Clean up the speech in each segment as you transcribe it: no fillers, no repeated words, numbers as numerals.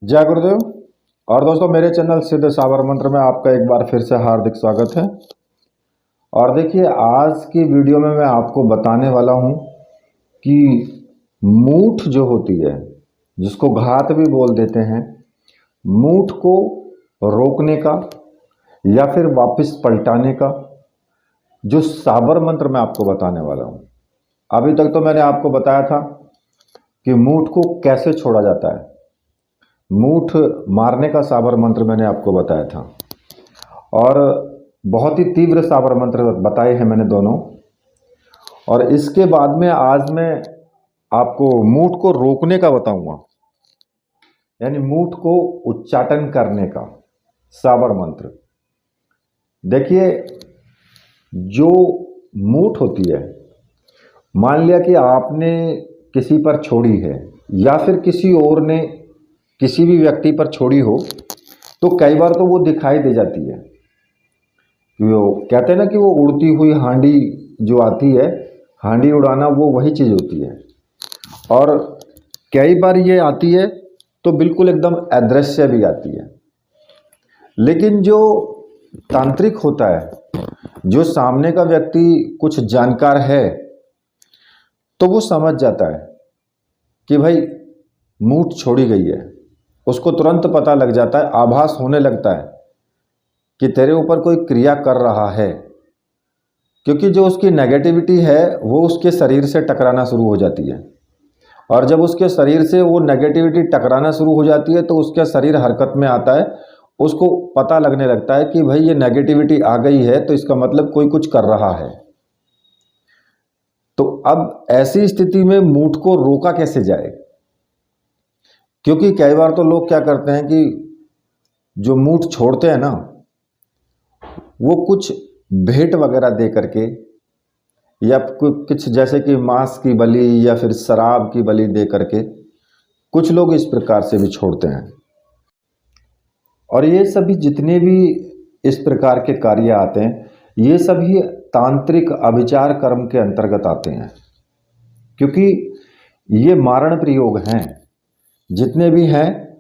जय गुरुदेव। और दोस्तों, मेरे चैनल सिद्ध साबर मंत्र में आपका एक बार फिर से हार्दिक स्वागत है। और देखिए, आज की वीडियो में मैं आपको बताने वाला हूं कि मूठ जो होती है, जिसको घात भी बोल देते हैं, मूठ को रोकने का या फिर वापस पलटाने का जो साबर मंत्र मैं आपको बताने वाला हूं। अभी तक तो मैंने आपको बताया था कि मूठ को कैसे छोड़ा जाता है, मूठ मारने का साबर मंत्र मैंने आपको बताया था, और बहुत ही तीव्र साबर मंत्र बताए हैं मैंने दोनों। और इसके बाद में आज मैं आपको मूठ को रोकने का बताऊंगा, यानी मूठ को उच्चाटन करने का साबर मंत्र। देखिए, जो मूठ होती है, मान लिया कि आपने किसी पर छोड़ी है या फिर किसी और ने किसी भी व्यक्ति पर छोड़ी हो, तो कई बार तो वो दिखाई दे जाती है। वो कहते हैं ना कि वो उड़ती हुई हांडी जो आती है, हांडी उड़ाना वो वही चीज़ होती है। और कई बार ये आती है तो बिल्कुल एकदम अदृश्य भी आती है। लेकिन जो तांत्रिक होता है, जो सामने का व्यक्ति कुछ जानकार है, तो वो समझ जाता है कि भाई मूठ छोड़ी गई है। उसको तुरंत पता लग जाता है, आभास होने लगता है कि तेरे ऊपर कोई क्रिया कर रहा है, क्योंकि जो उसकी नेगेटिविटी है वो उसके शरीर से टकराना शुरू हो जाती है। और जब उसके शरीर से वो नेगेटिविटी टकराना शुरू हो जाती है तो उसका शरीर हरकत में आता है। उसको पता लगने लगता है कि भाई ये नेगेटिविटी आ गई है, तो इसका मतलब कोई कुछ कर रहा है। तो अब ऐसी स्थिति में मूठ को रोका कैसे जाए? क्योंकि कई बार तो लोग क्या करते हैं कि जो मूठ छोड़ते हैं ना, वो कुछ भेंट वगैरह दे करके, या कुछ जैसे कि मांस की बलि या फिर शराब की बलि दे करके, कुछ लोग इस प्रकार से भी छोड़ते हैं। और ये सभी जितने भी इस प्रकार के कार्य आते हैं, ये सभी तांत्रिक अभिचार कर्म के अंतर्गत आते हैं, क्योंकि ये मारण प्रयोग हैं। जितने भी हैं,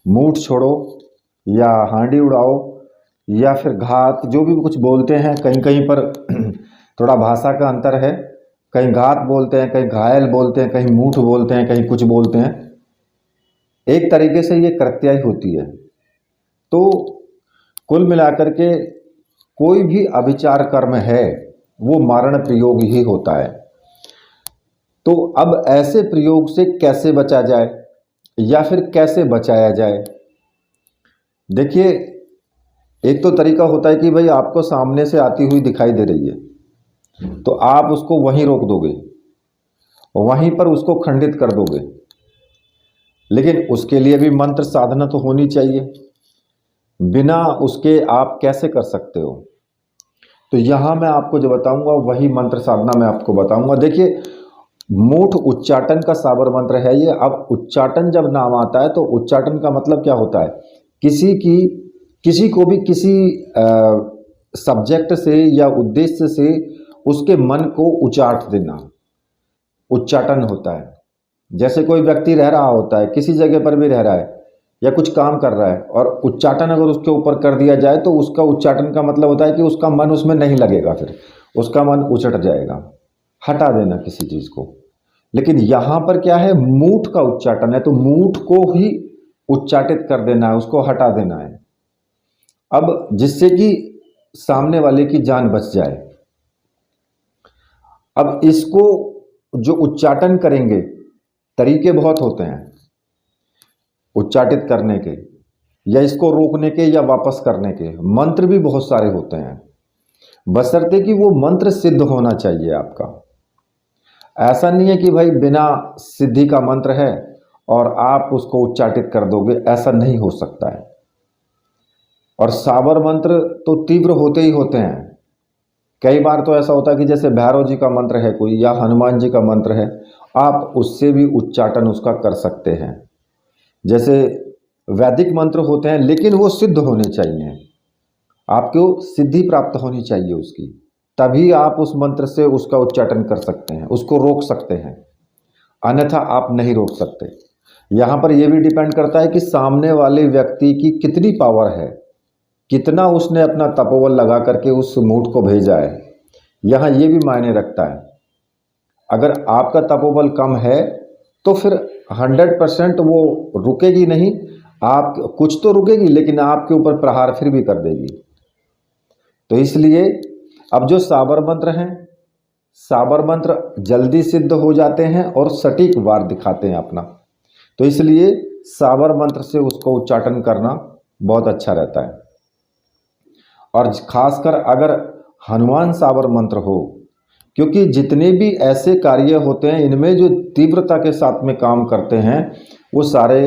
मूठ छोड़ो या हांडी उड़ाओ या फिर घात, जो भी कुछ बोलते हैं, कहीं कहीं पर थोड़ा भाषा का अंतर है। कहीं घात बोलते हैं, कहीं घायल बोलते हैं, कहीं मूठ बोलते हैं, कहीं कुछ बोलते हैं। एक तरीके से ये कृत्या ही होती है। तो कुल मिलाकर के कोई भी अभिचार कर्म है वो मारण प्रयोग ही होता है। तो अब ऐसे प्रयोग से कैसे बचा जाए या फिर कैसे बचाया जाए? देखिए, एक तो तरीका होता है कि भाई आपको सामने से आती हुई दिखाई दे रही है, तो आप उसको वहीं रोक दोगे, वहीं पर उसको खंडित कर दोगे। लेकिन उसके लिए भी मंत्र साधना तो होनी चाहिए। बिना उसके आप कैसे कर सकते हो? तो यहाँ मैं आपको जो बताऊंगा वही मंत्र साधना मैं आपको बताऊंगा। देखिए, मूठ उच्चाटन का साबर मंत्र है ये। अब उच्चाटन जब नाम आता है तो उच्चाटन का मतलब क्या होता है? किसी को भी किसी सब्जेक्ट से या उद्देश्य से उसके मन को उचाट देना, उच्चाटन होता है। जैसे कोई व्यक्ति रह रहा होता है, किसी जगह पर भी रह रहा है या कुछ काम कर रहा है, और उच्चाटन अगर उसके ऊपर कर दिया जाए तो उसका उच्चाटन का मतलब होता है कि उसका मन उसमें नहीं लगेगा, फिर उसका मन उचट जाएगा, हटा देना किसी चीज़ को। लेकिन यहाँ पर क्या है, मूठ का उच्चाटन है, तो मूठ को ही उच्चाटित कर देना है, उसको हटा देना है। अब जिससे कि सामने वाले की जान बच जाए। अब इसको जो उच्चाटन करेंगे, तरीके बहुत होते हैं उच्चाटित करने के, या इसको रोकने के या वापस करने के। मंत्र भी बहुत सारे होते हैं, बशर्ते कि वो मंत्र सिद्ध होना चाहिए आपका। ऐसा नहीं है कि भाई बिना सिद्धि का मंत्र है और आप उसको उच्चाटित कर दोगे, ऐसा नहीं हो सकता है। और साबर मंत्र तो तीव्र होते ही होते हैं। कई बार तो ऐसा होता है कि जैसे भैरव जी का मंत्र है कोई, या हनुमान जी का मंत्र है, आप उससे भी उच्चाटन उसका कर सकते हैं। जैसे वैदिक मंत्र होते हैं, लेकिन वो सिद्ध होने चाहिए, आपको सिद्धि प्राप्त होनी चाहिए उसकी, तभी आप उस मंत्र से उसका उच्चाटन कर सकते हैं, उसको रोक सकते हैं। अन्यथा आप नहीं रोक सकते। यहाँ पर यह भी डिपेंड करता है कि सामने वाले व्यक्ति की कितनी पावर है, कितना उसने अपना तपोबल लगा करके उस मूठ को भेजा है। यहाँ ये भी मायने रखता है। अगर आपका तपोबल कम है तो फिर 100% वो रुकेगी नहीं, आप कुछ तो रुकेगी लेकिन आपके ऊपर प्रहार फिर भी कर देगी। तो इसलिए अब जो साबर मंत्र हैं, साबर मंत्र जल्दी सिद्ध हो जाते हैं और सटीक वार दिखाते हैं अपना। तो इसलिए साबर मंत्र से उसको उच्चाटन करना बहुत अच्छा रहता है। और खासकर अगर हनुमान साबर मंत्र हो, क्योंकि जितने भी ऐसे कार्य होते हैं इनमें जो तीव्रता के साथ में काम करते हैं वो सारे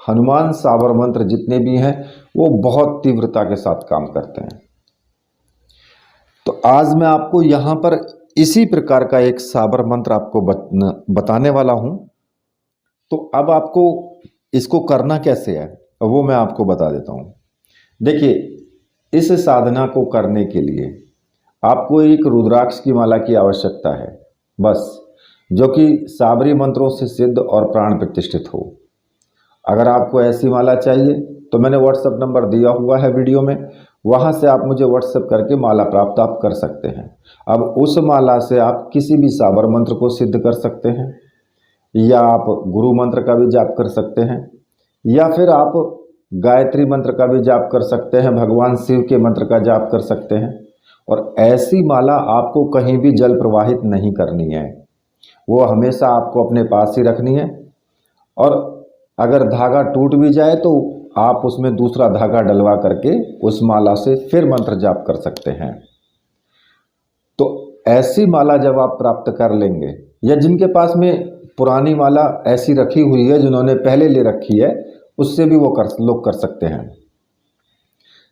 हनुमान साबर मंत्र जितने भी हैं वो बहुत तीव्रता के साथ काम करते हैं। तो आज मैं आपको यहाँ पर इसी प्रकार का एक साबर मंत्र आपको बताने वाला हूँ। तो अब आपको इसको करना कैसे है वो मैं आपको बता देता हूँ। देखिए, इस साधना को करने के लिए आपको एक रुद्राक्ष की माला की आवश्यकता है बस, जो कि साबरी मंत्रों से सिद्ध और प्राण प्रतिष्ठित हो। अगर आपको ऐसी माला चाहिए तो मैंने व्हाट्सएप नंबर दिया हुआ है वीडियो में, वहां से आप मुझे व्हाट्सएप करके माला प्राप्त आप कर सकते हैं। अब उस माला से आप किसी भी साबर मंत्र को सिद्ध कर सकते हैं, या आप गुरु मंत्र का भी जाप कर सकते हैं, या फिर आप गायत्री मंत्र का भी जाप कर सकते हैं, भगवान शिव के मंत्र का जाप कर सकते हैं। और ऐसी माला आपको कहीं भी जल प्रवाहित नहीं करनी है, वो हमेशा आपको अपने पास ही रखनी है। और अगर धागा टूट भी जाए तो आप उसमें दूसरा धागा डलवा करके उस माला से फिर मंत्र जाप कर सकते हैं। तो ऐसी माला जब आप प्राप्त कर लेंगे, या जिनके पास में पुरानी माला ऐसी रखी हुई है जिन्होंने पहले ले रखी है, उससे भी वो लोग कर सकते हैं।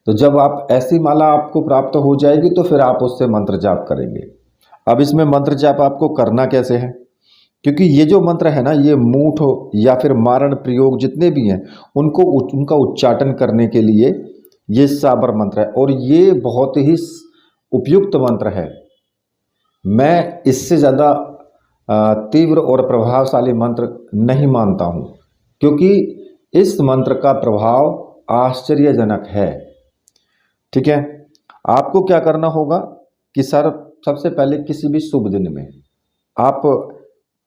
तो जब आप ऐसी माला आपको प्राप्त हो जाएगी तो फिर आप उससे मंत्र जाप करेंगे। अब इसमें मंत्र जाप आपको करना कैसे है, क्योंकि ये जो मंत्र है ना, ये मूठ या फिर मारण प्रयोग जितने भी हैं उनका उच्चाटन करने के लिए ये साबर मंत्र है, और ये बहुत ही उपयुक्त मंत्र है। मैं इससे ज़्यादा तीव्र और प्रभावशाली मंत्र नहीं मानता हूँ, क्योंकि इस मंत्र का प्रभाव आश्चर्यजनक है। ठीक है, आपको क्या करना होगा कि सबसे पहले किसी भी शुभ दिन में आप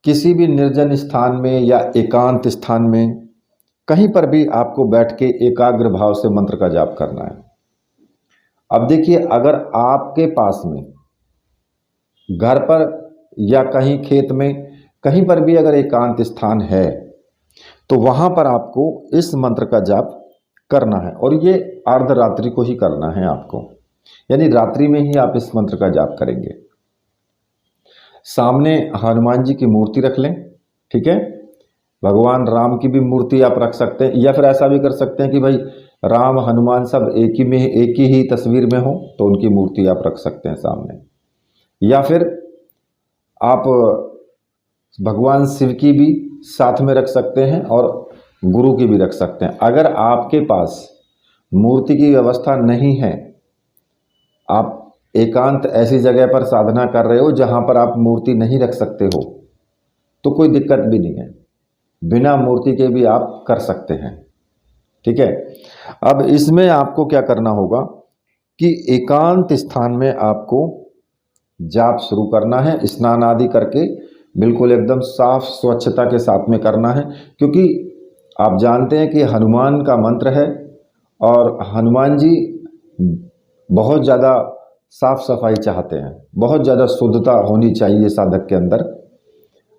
किसी भी निर्जन स्थान में या एकांत स्थान में कहीं पर भी आपको बैठ के एकाग्र भाव से मंत्र का जाप करना है। अब देखिए, अगर आपके पास में घर पर या कहीं खेत में कहीं पर भी अगर एकांत स्थान है तो वहां पर आपको इस मंत्र का जाप करना है, और ये अर्धरात्रि को ही करना है आपको, यानी रात्रि में ही आप इस मंत्र का जाप करेंगे। सामने हनुमान जी की मूर्ति रख लें, ठीक है। भगवान राम की भी मूर्ति आप रख सकते हैं, या फिर ऐसा भी कर सकते हैं कि भाई राम हनुमान सब एक ही तस्वीर में हो, तो उनकी मूर्ति आप रख सकते हैं सामने। या फिर आप भगवान शिव की भी साथ में रख सकते हैं और गुरु की भी रख सकते हैं। अगर आपके पास मूर्ति की व्यवस्था नहीं है, आप एकांत ऐसी जगह पर साधना कर रहे हो जहां पर आप मूर्ति नहीं रख सकते हो, तो कोई दिक्कत भी नहीं है, बिना मूर्ति के भी आप कर सकते हैं। ठीक है, अब इसमें आपको क्या करना होगा कि एकांत स्थान में आपको जाप शुरू करना है, स्नान आदि करके बिल्कुल एकदम साफ स्वच्छता के साथ में करना है, क्योंकि आप जानते हैं कि हनुमान का मंत्र है और हनुमान जी बहुत ज़्यादा साफ सफाई चाहते हैं, बहुत ज़्यादा शुद्धता होनी चाहिए साधक के अंदर।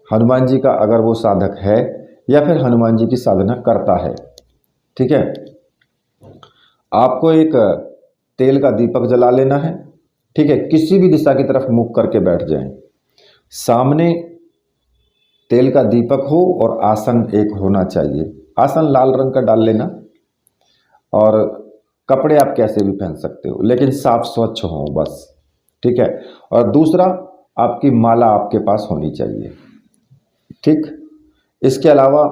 हनुमान जी का अगर वो साधक है या फिर हनुमान जी की साधना करता है, ठीक है, आपको एक तेल का दीपक जला लेना है। ठीक है, किसी भी दिशा की तरफ मुख करके बैठ जाएं, सामने तेल का दीपक हो और आसन एक होना चाहिए। आसन लाल रंग का डाल लेना, और कपड़े आप कैसे भी पहन सकते हो लेकिन साफ स्वच्छ हो बस। ठीक है, और दूसरा आपकी माला आपके पास होनी चाहिए। ठीक, इसके अलावा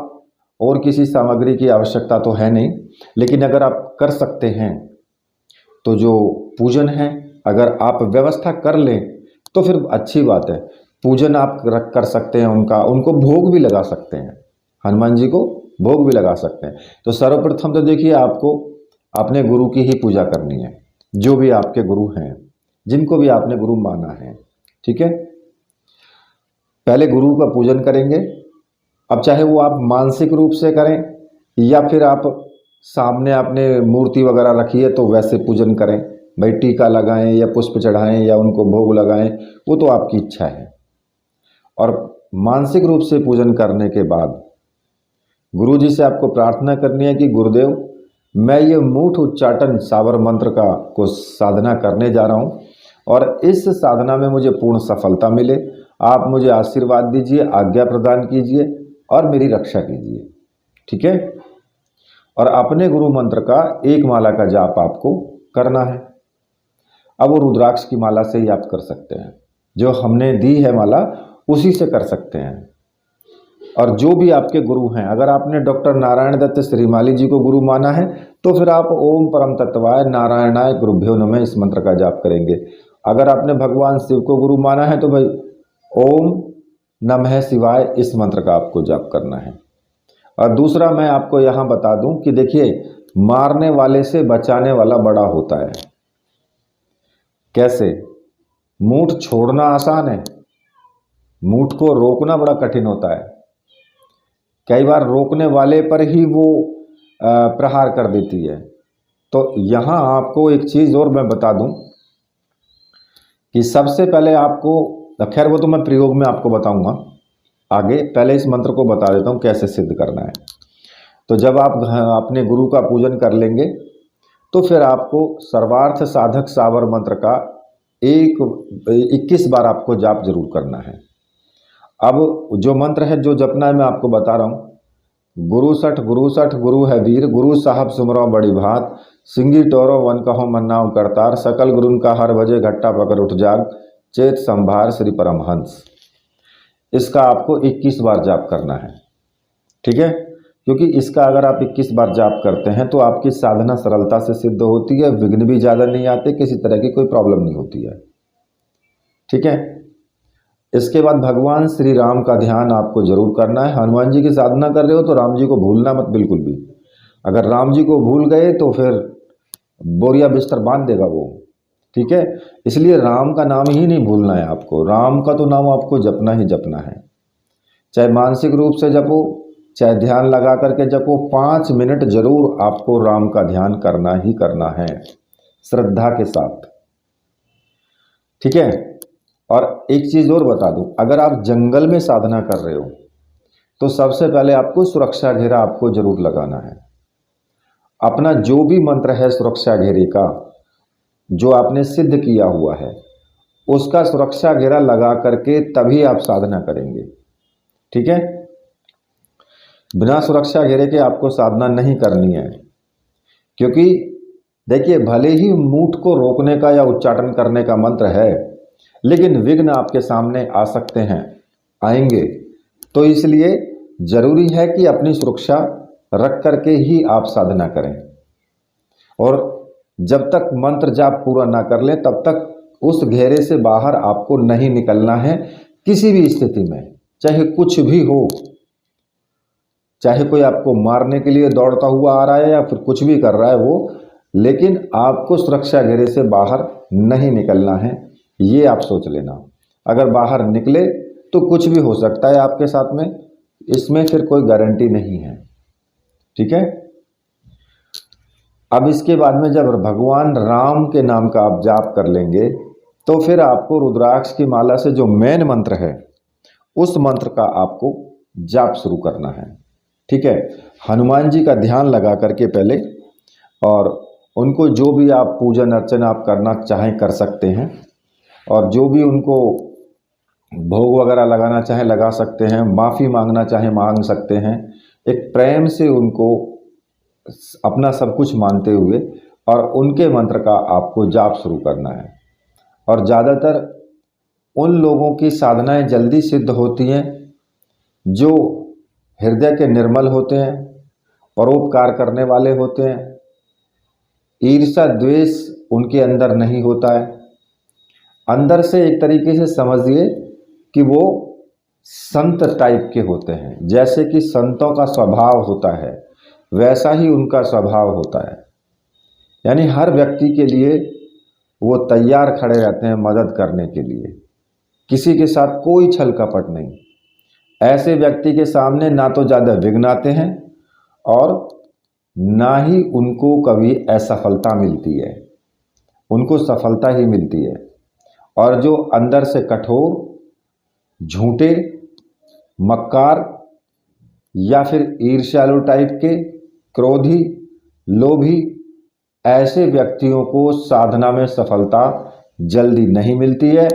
और किसी सामग्री की आवश्यकता तो है नहीं, लेकिन अगर आप कर सकते हैं तो जो पूजन है अगर आप व्यवस्था कर लें तो फिर अच्छी बात है। पूजन आप कर सकते हैं, उनको भोग भी लगा सकते हैं। हनुमान जी को भोग भी लगा सकते हैं। तो सर्वप्रथम तो देखिए आपको अपने गुरु की ही पूजा करनी है, जो भी आपके गुरु हैं, जिनको भी आपने गुरु माना है, ठीक है। पहले गुरु का पूजन करेंगे। अब चाहे वो आप मानसिक रूप से करें या फिर आप सामने आपने मूर्ति वगैरह रखी है तो वैसे पूजन करें, भाई टीका लगाएं या पुष्प चढ़ाएं या उनको भोग लगाएं, वो तो आपकी इच्छा है। और मानसिक रूप से पूजन करने के बाद गुरु जी से आपको प्रार्थना करनी है कि गुरुदेव, मैं ये मूठ उच्चाटन सावर मंत्र को साधना करने जा रहा हूँ और इस साधना में मुझे पूर्ण सफलता मिले। आप मुझे आशीर्वाद दीजिए, आज्ञा प्रदान कीजिए और मेरी रक्षा कीजिए, ठीक है। और अपने गुरु मंत्र का एक माला का जाप आपको करना है। अब वो रुद्राक्ष की माला से ही आप कर सकते हैं, जो हमने दी है माला उसी से कर सकते हैं। और जो भी आपके गुरु हैं, अगर आपने डॉक्टर नारायण दत्त श्रीमाली जी को गुरु माना है तो फिर आप ओम परम तत्वाय नारायणाय गुरुभ्यो नमः इस मंत्र का जाप करेंगे। अगर आपने भगवान शिव को गुरु माना है तो भाई ओम नमः शिवाय इस मंत्र का आपको जाप करना है। और दूसरा मैं आपको यहाँ बता दूं कि देखिए, मारने वाले से बचाने वाला बड़ा होता है। कैसे? मूठ छोड़ना आसान है, मूठ को रोकना बड़ा कठिन होता है। कई बार रोकने वाले पर ही वो प्रहार कर देती है। तो यहाँ आपको एक चीज़ और मैं बता दूं कि सबसे पहले आपको, खैर वो तो मैं प्रयोग में आपको बताऊंगा आगे, पहले इस मंत्र को बता देता हूँ कैसे सिद्ध करना है। तो जब आप अपने गुरु का पूजन कर लेंगे तो फिर आपको सर्वार्थ साधक सावर मंत्र का 21 बार आपको जाप जरूर करना है। अब जो मंत्र है जो जपना है मैं आपको बता रहा हूँ। गुरु सठ गुरु है वीर, गुरु साहब सुमरो बड़ी भात, सिंगी टोरो वन कहो मन्नाव करतार, सकल गुरुन का हर बजे घट्टा पकड़ उठ जाग, चेत संभार श्री परमहंस। इसका आपको 21 बार जाप करना है, ठीक है। क्योंकि इसका अगर आप 21 बार जाप करते हैं तो आपकी साधना सरलता से सिद्ध होती है, विघ्न भी ज़्यादा नहीं आते, किसी तरह की कोई प्रॉब्लम नहीं होती है, ठीक है। इसके बाद भगवान श्री राम का ध्यान आपको जरूर करना है। हनुमान जी की साधना कर रहे हो तो राम जी को भूलना मत बिल्कुल भी। अगर राम जी को भूल गए तो फिर बोरिया बिस्तर बांध देगा वो, ठीक है। इसलिए राम का नाम ही नहीं भूलना है आपको, राम का तो नाम आपको जपना ही जपना है। चाहे मानसिक रूप से जपो, चाहे ध्यान लगा करके जपो, 5 मिनट जरूर आपको राम का ध्यान करना ही करना है, श्रद्धा के साथ, ठीक है। और एक चीज़ और बता दूं, अगर आप जंगल में साधना कर रहे हो तो सबसे पहले आपको सुरक्षा घेरा आपको जरूर लगाना है। अपना जो भी मंत्र है सुरक्षा घेरे का, जो आपने सिद्ध किया हुआ है, उसका सुरक्षा घेरा लगा करके तभी आप साधना करेंगे, ठीक है। बिना सुरक्षा घेरे के आपको साधना नहीं करनी है। क्योंकि देखिए, भले ही मूठ को रोकने का या उच्चाटन करने का मंत्र है, लेकिन विघ्न आपके सामने आ सकते हैं, आएंगे। तो इसलिए जरूरी है कि अपनी सुरक्षा रख करके ही आप साधना करें। और जब तक मंत्र जाप पूरा ना कर लें तब तक उस घेरे से बाहर आपको नहीं निकलना है, किसी भी स्थिति में, चाहे कुछ भी हो, चाहे कोई आपको मारने के लिए दौड़ता हुआ आ रहा है या फिर कुछ भी कर रहा है वो, लेकिन आपको सुरक्षा घेरे से बाहर नहीं निकलना है, ये आप सोच लेना। अगर बाहर निकले तो कुछ भी हो सकता है आपके साथ में, इसमें फिर कोई गारंटी नहीं है, ठीक है। अब इसके बाद में जब भगवान राम के नाम का आप जाप कर लेंगे तो फिर आपको रुद्राक्ष की माला से जो मेन मंत्र है उस मंत्र का आपको जाप शुरू करना है, ठीक है। हनुमान जी का ध्यान लगा करके पहले, और उनको जो भी आप पूजन अर्चना आप करना चाहें कर सकते हैं, और जो भी उनको भोग वगैरह लगाना चाहें लगा सकते हैं, माफ़ी मांगना चाहें मांग सकते हैं। एक प्रेम से उनको अपना सब कुछ मानते हुए और उनके मंत्र का आपको जाप शुरू करना है। और ज़्यादातर उन लोगों की साधनाएं जल्दी सिद्ध होती हैं जो हृदय के निर्मल होते हैं, परोपकार करने वाले होते हैं, ईर्ष्या द्वेष उनके अंदर नहीं होता है। अंदर से एक तरीके से समझिए कि वो संत टाइप के होते हैं। जैसे कि संतों का स्वभाव होता है वैसा ही उनका स्वभाव होता है, यानी हर व्यक्ति के लिए वो तैयार खड़े रहते हैं मदद करने के लिए, किसी के साथ कोई छल कपट नहीं। ऐसे व्यक्ति के सामने ना तो ज़्यादा विघ्न आते हैं और ना ही उनको कभी असफलता मिलती है, उनको सफलता ही मिलती है। और जो अंदर से कठोर, झूठे, मक्कार या फिर ईर्ष्यालु टाइप के, क्रोधी, लोभी, ऐसे व्यक्तियों को साधना में सफलता जल्दी नहीं मिलती है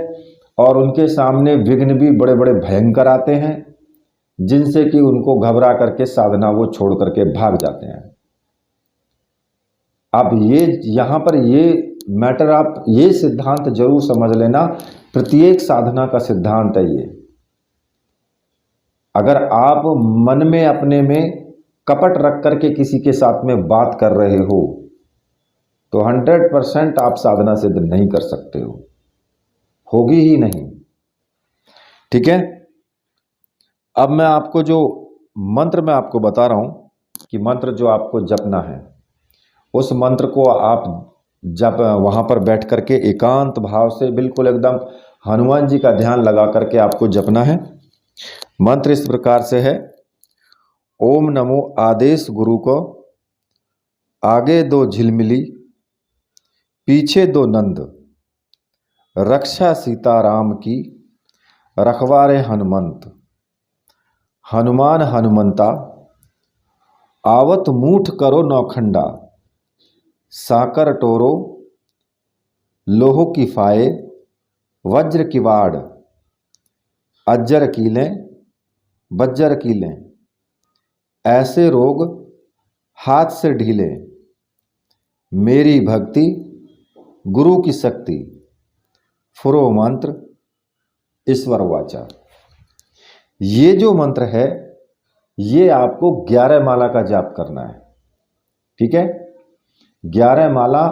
और उनके सामने विघ्न भी बड़े बड़े भयंकर आते हैं, जिनसे कि उनको घबरा करके साधना वो छोड़ करके भाग जाते हैं। अब ये यहाँ पर ये मैटर, आप ये सिद्धांत जरूर समझ लेना, प्रत्येक साधना का सिद्धांत है ये। अगर आप मन में अपने में कपट रख करके किसी के साथ में बात कर रहे हो तो 100% आप साधना सिद्ध नहीं कर सकते हो, होगी ही नहीं। ठीक है, अब मैं आपको जो मंत्र मैं आपको बता रहा हूं कि मंत्र जो आपको जपना है, उस मंत्र को आप जब वहां पर बैठ करके एकांत भाव से बिल्कुल एकदम हनुमान जी का ध्यान लगा करके आपको जपना है। मंत्र इस प्रकार से है, ओम नमो आदेश गुरु को, आगे दो झिलमिली पीछे दो नंद, रक्षा सीताराम की रखवारे हनुमंत, हनुमान हनुमंता आवत मूठ करो नौखंडा, साकर टोरो लोहो की फाये वज्र की वाड़, अज्जर कीलें बज्जर कीलें, ऐसे रोग हाथ से ढीले, मेरी भक्ति गुरु की शक्ति, फुरो मंत्र ईश्वर वाचा। ये जो मंत्र है ये आपको 11 माला का जाप करना है। ठीक है, 11 माला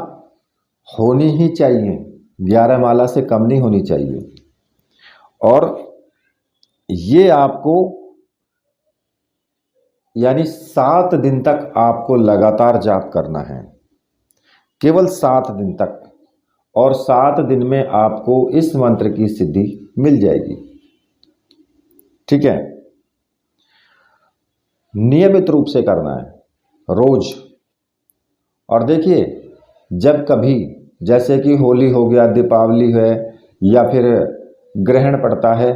होनी ही चाहिए, 11 माला से कम नहीं होनी चाहिए। और ये आपको यानी 7 दिन तक आपको लगातार जाप करना है, केवल 7 दिन तक। और 7 दिन में आपको इस मंत्र की सिद्धि मिल जाएगी। ठीक है, नियमित रूप से करना है रोज। और देखिए, जब कभी जैसे कि होली हो गया, दीपावली है या फिर ग्रहण पड़ता है,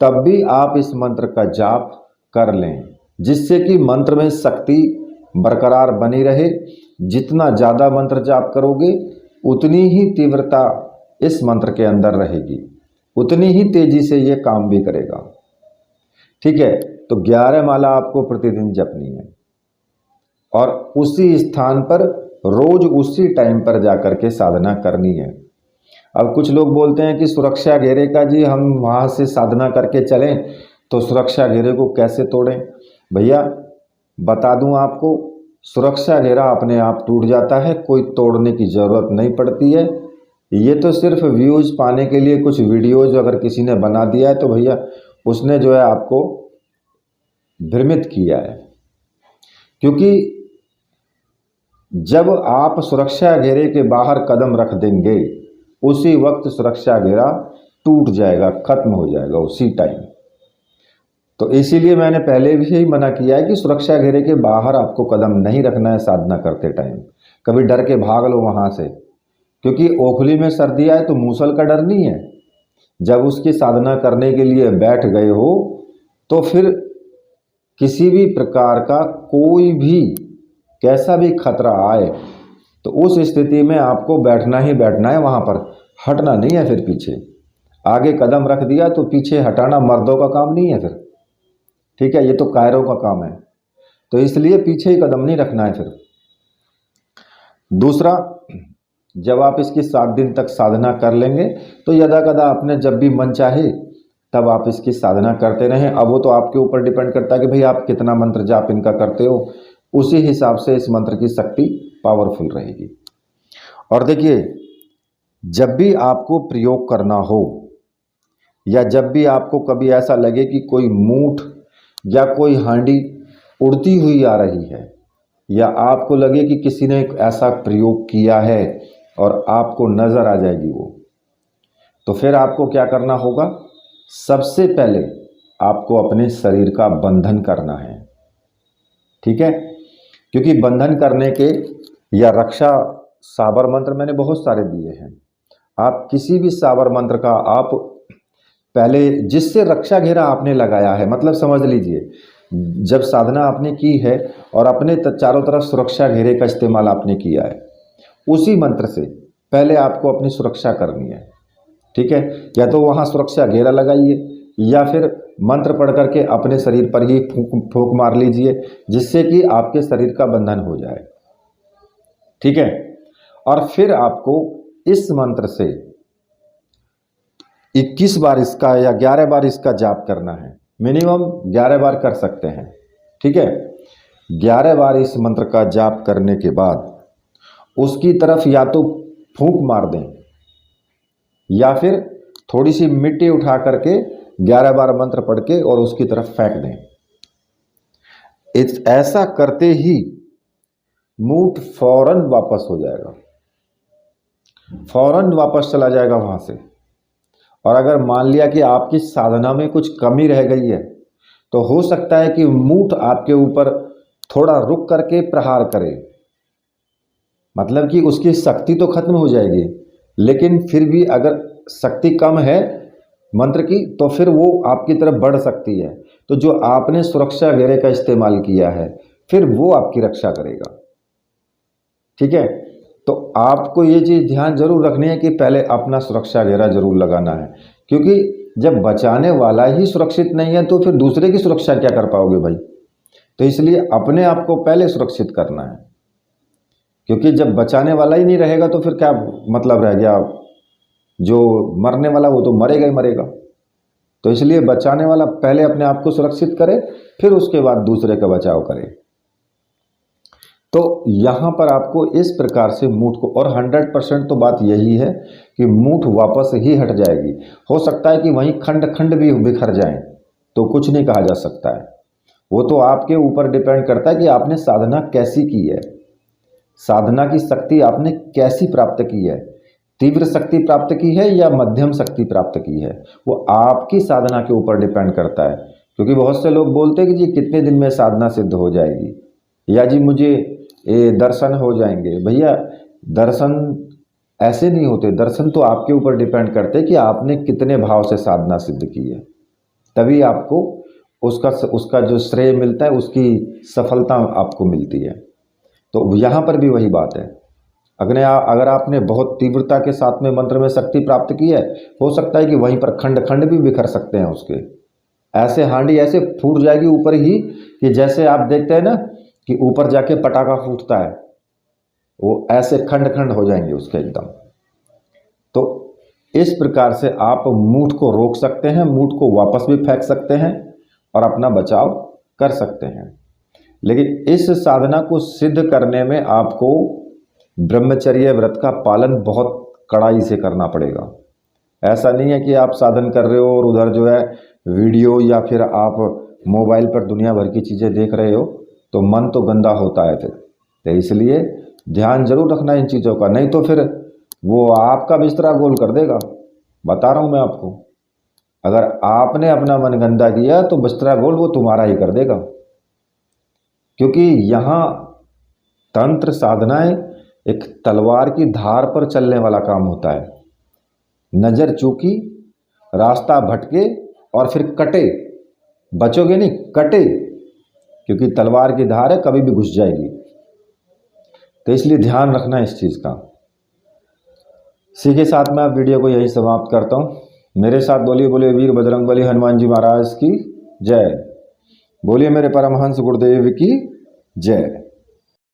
तब भी आप इस मंत्र का जाप कर लें, जिससे कि मंत्र में शक्ति बरकरार बनी रहे। जितना ज़्यादा मंत्र जाप करोगे उतनी ही तीव्रता इस मंत्र के अंदर रहेगी, उतनी ही तेजी से ये काम भी करेगा। ठीक है, तो 11 माला आपको प्रतिदिन जपनी है और उसी स्थान पर रोज उसी टाइम पर जाकर के साधना करनी है। अब कुछ लोग बोलते हैं कि सुरक्षा घेरे का जी हम वहाँ से साधना करके चलें तो सुरक्षा घेरे को कैसे तोड़ें। भैया बता दूं आपको, सुरक्षा घेरा अपने आप टूट जाता है, कोई तोड़ने की ज़रूरत नहीं पड़ती है। ये तो सिर्फ व्यूज़ पाने के लिए कुछ वीडियोज अगर किसी ने बना दिया है तो भैया उसने जो है आपको भ्रमित किया है। क्योंकि जब आप सुरक्षा घेरे के बाहर कदम रख देंगे उसी वक्त सुरक्षा घेरा टूट जाएगा, खत्म हो जाएगा उसी टाइम। तो इसीलिए मैंने पहले भी यही मना किया है कि सुरक्षा घेरे के बाहर आपको कदम नहीं रखना है साधना करते टाइम। कभी डर के भाग लो वहाँ से, क्योंकि ओखली में सर्दी आए तो मूसल का डर नहीं है। जब उसकी साधना करने के लिए बैठ गए हो तो फिर किसी भी प्रकार का कोई भी कैसा भी खतरा आए तो उस स्थिति में आपको बैठना ही बैठना है, वहाँ पर हटना नहीं है। फिर पीछे आगे कदम रख दिया तो पीछे हटाना मर्दों का काम नहीं है फिर। ठीक है, ये तो कायरों का काम है, तो इसलिए पीछे ही कदम नहीं रखना है। फिर दूसरा, जब आप इसकी 7 दिन तक साधना कर लेंगे तो यदा कदा आपने जब भी मन चाहे तब आप इसकी साधना करते रहें। अब वो तो आपके ऊपर डिपेंड करता है कि भाई आप कितना मंत्र जाप इनका करते हो, उसी हिसाब से इस मंत्र की शक्ति पावरफुल रहेगी। और देखिए, जब भी आपको प्रयोग करना हो या जब भी आपको कभी ऐसा लगे कि कोई मूठ या कोई हांडी उड़ती हुई आ रही है, या आपको लगे कि किसी ने एक ऐसा प्रयोग किया है और आपको नज़र आ जाएगी वो, तो फिर आपको क्या करना होगा? सबसे पहले आपको अपने शरीर का बंधन करना है। ठीक है, क्योंकि बंधन करने के या रक्षा साबर मंत्र मैंने बहुत सारे दिए हैं। आप किसी भी साबर मंत्र का आप पहले जिससे रक्षा घेरा आपने लगाया है, मतलब समझ लीजिए जब साधना आपने की है और अपने चारों तरफ सुरक्षा घेरे का इस्तेमाल आपने किया है, उसी मंत्र से पहले आपको अपनी सुरक्षा करनी है। ठीक है, या तो वहाँ सुरक्षा घेरा लगाइए या फिर मंत्र पढ़ करके अपने शरीर पर ही फूंक मार लीजिए, जिससे कि आपके शरीर का बंधन हो जाए। ठीक है, और फिर आपको इस मंत्र से 21 बार इसका या 11 बार इसका जाप करना है। मिनिमम 11 बार कर सकते हैं। ठीक है, 11 बार इस मंत्र का जाप करने के बाद उसकी तरफ या तो फूंक मार दें या फिर थोड़ी सी मिट्टी उठा करके 11 बार मंत्र पढ़ के और उसकी तरफ फेंक दें। ऐसा करते ही मूठ फौरन वापस हो जाएगा, फौरन वापस चला जाएगा वहां से। और अगर मान लिया कि आपकी साधना में कुछ कमी रह गई है, तो हो सकता है कि मूठ आपके ऊपर थोड़ा रुक करके प्रहार करे, मतलब कि उसकी शक्ति तो खत्म हो जाएगी, लेकिन फिर भी अगर शक्ति कम है मंत्र की, तो फिर वो आपकी तरफ बढ़ सकती है। तो जो आपने सुरक्षा घेरे का इस्तेमाल किया है, फिर वो आपकी रक्षा करेगा। ठीक है, तो आपको ये चीज़ ध्यान जरूर रखनी है कि पहले अपना सुरक्षा घेरा जरूर लगाना है, क्योंकि जब बचाने वाला ही सुरक्षित नहीं है तो फिर दूसरे की सुरक्षा क्या कर पाओगे भाई। तो इसलिए अपने आप को पहले सुरक्षित करना है, क्योंकि जब बचाने वाला ही नहीं रहेगा तो फिर क्या मतलब रह गया। जो मरने वाला वो तो मरेगा ही मरेगा। तो इसलिए बचाने वाला पहले अपने आप को सुरक्षित करे, फिर उसके बाद दूसरे का बचाव करे। तो यहाँ पर आपको इस प्रकार से मूठ को, और 100% तो बात यही है कि मूठ वापस ही हट जाएगी। हो सकता है कि वहीं खंड खंड भी बिखर जाएं, तो कुछ नहीं कहा जा सकता है। वो तो आपके ऊपर डिपेंड करता है कि आपने साधना कैसी की है, साधना की शक्ति आपने कैसी प्राप्त की है, तीव्र शक्ति प्राप्त की है या मध्यम शक्ति प्राप्त की है, वो आपकी साधना के ऊपर डिपेंड करता है। क्योंकि बहुत से लोग बोलते हैं कि जी कितने दिन में साधना सिद्ध हो जाएगी, या जी मुझे दर्शन हो जाएंगे। भैया दर्शन ऐसे नहीं होते, दर्शन तो आपके ऊपर डिपेंड करते हैं कि आपने कितने भाव से साधना सिद्ध की है, तभी आपको उसका जो श्रेय मिलता है, उसकी सफलता आपको मिलती है। तो यहाँ पर भी वही बात है। अगर आपने बहुत तीव्रता के साथ में मंत्र में शक्ति प्राप्त की है, हो सकता है कि वहीं पर खंड खंड भी बिखर सकते हैं उसके। ऐसे हांडी ऐसे फूट जाएगी ऊपर ही कि जैसे आप देखते हैं ना कि ऊपर जाके पटाखा फूटता है, वो ऐसे खंड खंड हो जाएंगे उसके एकदम। तो इस प्रकार से आप मूठ को रोक सकते हैं, मूठ को वापस भी फेंक सकते हैं और अपना बचाव कर सकते हैं। लेकिन इस साधना को सिद्ध करने में आपको ब्रह्मचर्य व्रत का पालन बहुत कड़ाई से करना पड़ेगा। ऐसा नहीं है कि आप साधन कर रहे हो और उधर जो है वीडियो या फिर आप मोबाइल पर दुनिया भर की चीज़ें देख रहे हो, तो मन तो गंदा होता है फिर। तो इसलिए ध्यान जरूर रखना इन चीज़ों का, नहीं तो फिर वो आपका बिस्तरा गोल कर देगा। बता रहा हूँ मैं आपको, अगर आपने अपना मन गंदा किया तो बिस्तरा गोल वो तुम्हारा ही कर देगा। क्योंकि यहाँ तंत्र साधनाएं एक तलवार की धार पर चलने वाला काम होता है। नज़र चूकी, रास्ता भटके और फिर कटे, बचोगे नहीं, कटे, क्योंकि तलवार की धार है, कभी भी घुस जाएगी। तो इसलिए ध्यान रखना इस चीज़ का। इसी के साथ मैं अब वीडियो को यही समाप्त करता हूँ। मेरे साथ बोलिए बोलिए वीर बजरंगबली हनुमान जी महाराज की जय। बोलिए मेरे परमहंस गुरुदेव की जय।